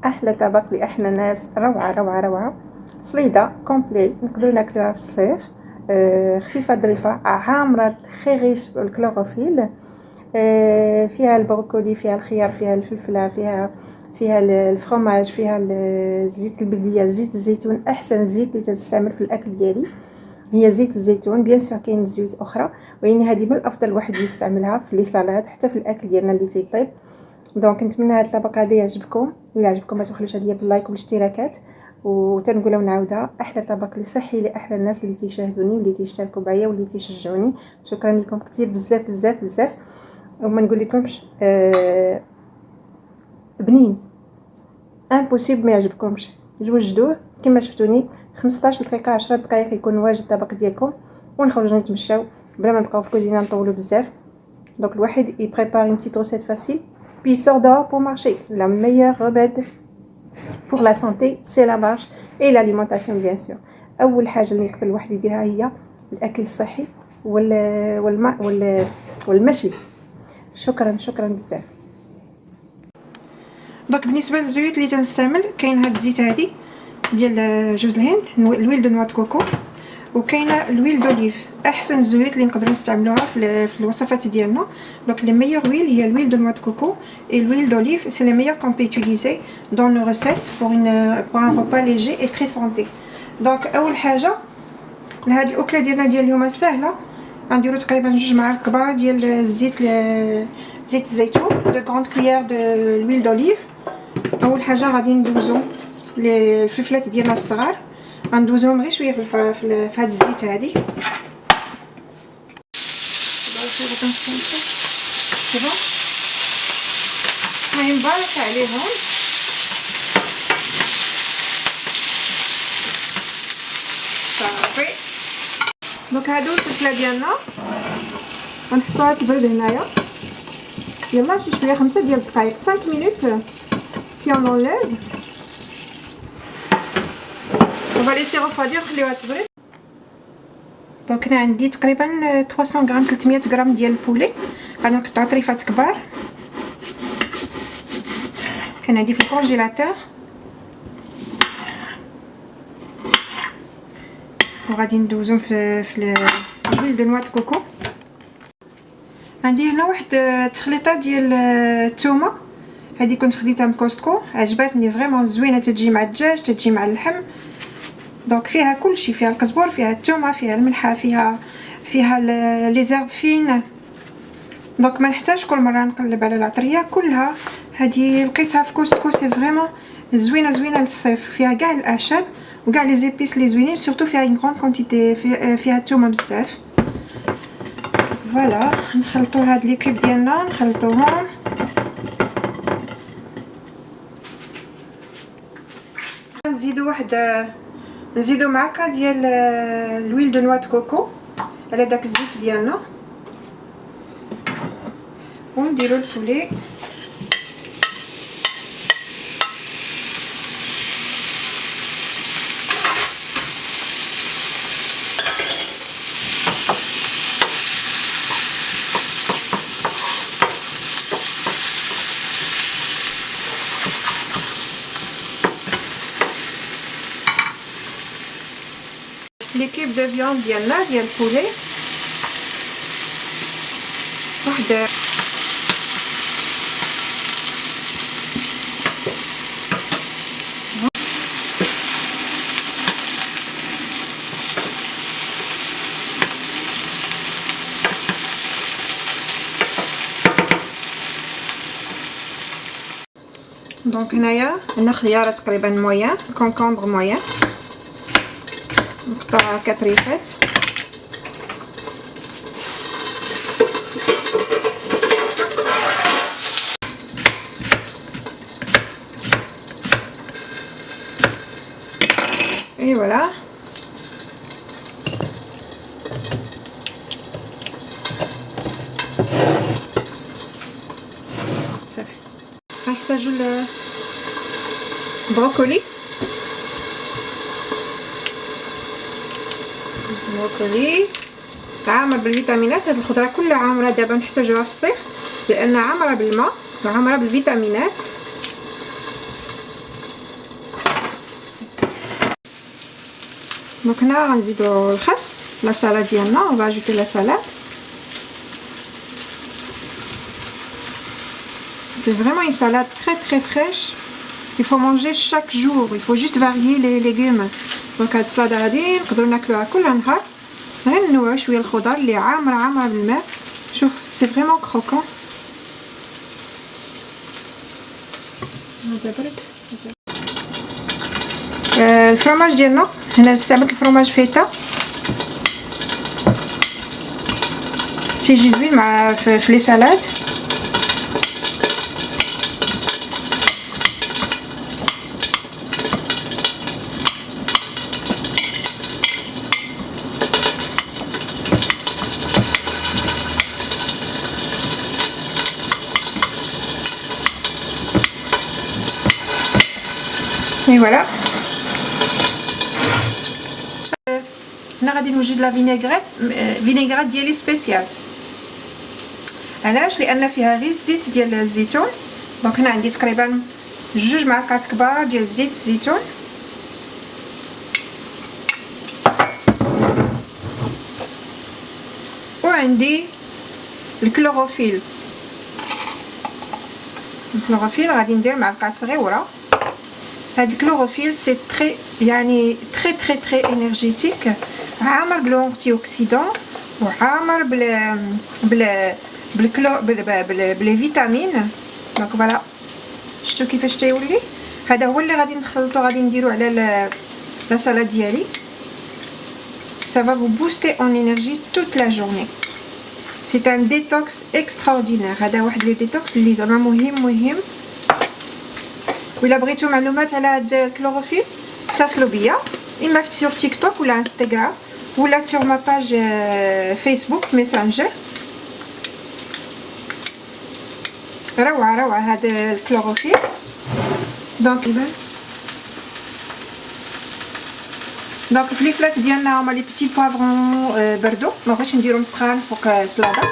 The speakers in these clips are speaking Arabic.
احلى طبق لاحلى ناس. روعه روعه روعه. صليده كومبلي نقدروا ناكلوها في الصيف. خفيفه ظريفه عامره خي ريش بالكلوروفيل. فيها البروكولي، فيها الخيار، فيها الفلفله، فيها الفرomاج، فيها الزيت البلديه، زيت الزيتون احسن زيت اللي تستعمل في الاكل ديالي هي زيت الزيتون. بيان سور كاين زيوت اخرى ولكن هذه من الافضل الواحد يستعملها في لي سالاد حتى في الاكل ديالنا اللي تيطيب. دونك نتمنى هذا الطبق هذا يعجبكم. الا عجبكم ما تبخلوش عليا باللايك والاشتراكات. وتنقولوا ونعاودها احلى طبق اللي صحي لاحلى الناس اللي تيشاهدوني واللي تيشتركوا معايا واللي تيشجعوني. شكرا لكم كثير بزاف بزاف بزاف. وما نقول لكمش بنين امبوسيبل ما يعجبكمش. جوجدوه كما شفتوني 15 دقيقه 10 دقائق يكون واجد الطبق ديالكم ونخرجوا نتمشاو بلا ما نبقاو في الكوزينه نطولوا بزاف. دونك الواحد يبريبار اون بتيت روسيت فاسيل puis il sort dehors pour marcher. La meilleure remède pour la santé c'est la marche et l'alimentation bien sûr. اول حاجه اللي يقدر الواحد يديرها هي الاكل الصحي والماء والمشي. شكرا شكرا بزاف. دونك بالنسبه للزيوت اللي تنستعمل كاين هاد الزيت هادي ديال جوز الهند الويل دو نوا دو كوكو وكاينه الويل دوليف احسن الزيوت اللي نقدروا نستعملوها في الوصفات ديالنا. دونك لي ميور ويل هي الويل دو نوا دو كوكو et l'huile d'olive c'est les meilleurs qu'on peut utiliser dans nos recettes pour un repas léger et très santé. دونك اول حاجه لهاد الاكله ديالنا ديال اليوم سهله غنديرو تقريبا 2 معالق كبار ديال زيت الزيتون دو غراند كويير دو l'huile d'olive. اول حاجه غادي ندوزو الفلفلات ديالنا الصغار غندوزوهم غير شويه في هاد الزيت هادي كده ما ينبارك عليهم. صافي دونك هادو الفلفله ديالنا غنحطوها تبرد هنايا. يلا شي شويه 5 ديال الدقائق 5 مينوت puis on enlève. On va laisser refroidir خليوها تبرد. دونك انا عندي تقريبا 300 غرام 300 غرام ديال البولي غادي نقطعو طريفات كبار. كان عندي في الكونجيلاتور وغادي ندوزهم في الويل دو نوا دو كوكو. عندي هنا واحد التخليطه ديال الثومه هذه كنت خديتها من كوستكو عجبتني فريمون زوينه تجي مع الدجاج تجي مع اللحم. دونك فيها كلشي فيها القزبر فيها الثومه فيها الملحه فيها لي زيرب فين. دونك ما نحتاج كل مره نقلب على العطريه كلها. هذه لقيتها في كوستكو سي فريمون زوينه للصيف فيها كاع الاعشاب وكاع لي زيبيس لي زوينين سورتو فيها اون غون كونتيتي فيها الثومه بزاف. فوالا نخلطوا هاد ليكيب ديالنا نخلطوهم نزيدو معلقه ديال الويل دو نوا دو كوكو على داك الزيت ديالنا ونديرو البولي ليكيب دو فياند ديالنا ديال البولي واحد دونك هنايا عندنا خياره تقريبا مويان كونكومبر مويان نقطعها كطريفات. اي فوالا صافي. غنحتاجو البروكولي عامر بالفيتامينات. هاد الخضره كلها عامره دابا نحتاجوها في الصيف لان عامره بالماء وعامره بالفيتامينات. دونك هنا غنزيدو الخس لا سالاد ديالنا. on va ajouter la salade. C'est vraiment une salade très très fraîche. Il faut manger chaque jour. Il faut juste varier les légumes. دونك هاد السلطه غادي نقدروا ناكلوها كل نهار غير نوع شويه الخضر اللي عامره بالماء. شوف سي فريمون كروكون. هذا برد. الفرماج ديالنا هنا استعملت الفرماج فيتا تيجي زوين مع في لي سالاد. اي فوالا. هنا غادي نوجد لا فينيغرات ديالي سبيسيال. علاش؟ لان فيها غير الزيت ديال الزيتون. دونك هنا عندي تقريبا 2 معلقات كبار ديال زيت الزيتون، وعندي الكلوروفيل. غادي ندير معلقه صغيره. هاد الكلوروفيل سي تري يعني تري انرجيتيك، عامر بالانتي اوكسيدون وعامر بلي فيتامين. دونك فوالا شفتوا كيفاش تيولي. هذا هو اللي غادي نخلطو، غادي نديرو على لا سالاد ديالي. ça va vous booster en énergie toute la journée. c'est un détox extraordinaire. هذا واحد لي ديتوكس اللي زعما مهم. ولا بغيتو معلومات على هاد الكلوروفيل اتصلوا بيا، اما في سور تيك توك ولا انستغرام ولا سور ما باج فيسبوك ميسنجر. روعه هاد الكلوروفيل. دونك الفليفلات ديالنا هما لي بيتي بوافرون بردو، ما بغيتش نديرهم سخان فوق سلاده.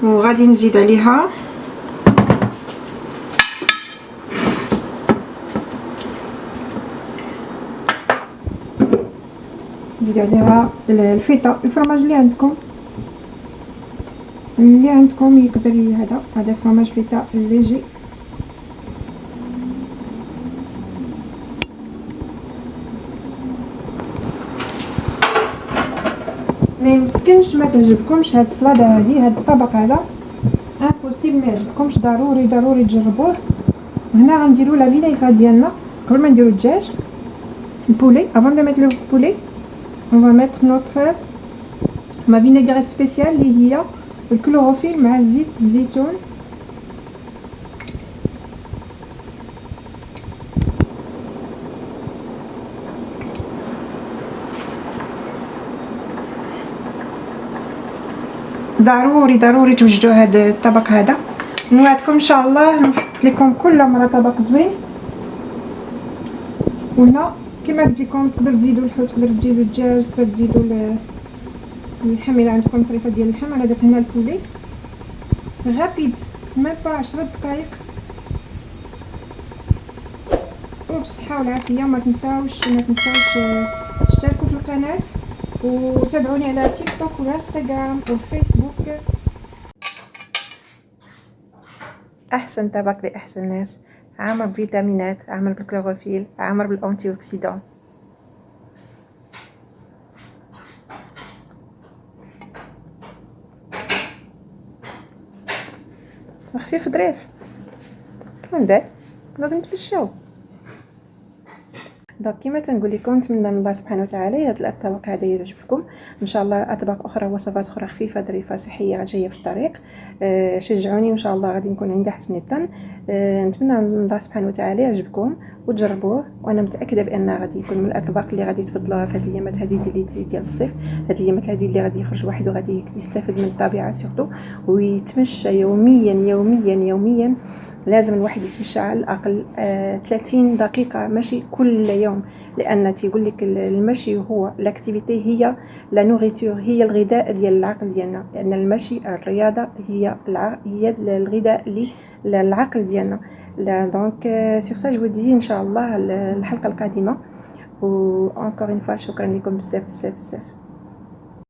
وغادي نزيد عليها الفيتا. الفرماج اللي عندكم يقدر هذا فرماج فيتا ليجي. ما يمكنش ما تعجبكمش هاد السلاده هادي، هاد الطبق هذا امبوسيبل ما يعجبكمش. ضروري تجربوه. هنا غنديروا لا فينيغرات ديالنا قبل ما نديروا الدجاج البولي. avant de mettre le poulet on va mettre ma vinaigrette spéciale اللي هي الكلوروفيل مع زيت الزيتون. ضروري توجدوا هذا الطبق هذا. نوعدكم ان شاء الله نحط لكم كل مره طبق زوين. وهنا كما قلت لكم تقدروا تزيدوا الحوت، تقدروا تزيدوا الدجاج، تقدروا تزيدوا اللحم الا عندكم طريفه ديال اللحم. انا درت هنا البولي غابيد ميم با 10 دقائق. وبالصحه والعافيه. ما تنساوش تشتركوا في القناه وتابعوني على تيك توك وانستغرام وفيسبوك. احسن طبق لاحسن ناس، عامر بفيتامينات، عامر بالكلوروفيل، عامر بالانتي اوكسيدون. خفيف ظريف من بعد نقدر نتمشاو. دونك كما تنقول لكم نتمنى من الله سبحانه وتعالى هذا الطبق هذا يعجبكم. ان شاء الله اطباق اخرى وصفات اخرى خفيفه ظريفه صحيه جايه في الطريق. شجعوني وان شاء الله غادي نكون عند حسن الظن. نتمنى من الله سبحانه وتعالى يعجبكم وتجربوه، وانا متاكده بان غادي يكون من الاطباق اللي غادي تفضلوها في هذه الايامات هذه ديال الصيف. هذه الايامات هذه اللي غادي يخرج واحد وغادي يستافد من الطبيعه سورتو ويتمشى يوميا. لازم الواحد يتمشى على الاقل 30 دقيقه مشي كل يوم، لان تيقول لك المشي هو لاكتيفيتي، هي لا نوريتور، هي الغذاء ديال العقل ديالنا. لان المشي الرياضه هي الغذاء للعقل ديالنا. لا دونك سور سا جو دي ان شاء الله الحلقه القادمه. و encore une fois شكرا لكم بزاف بزاف بزاف.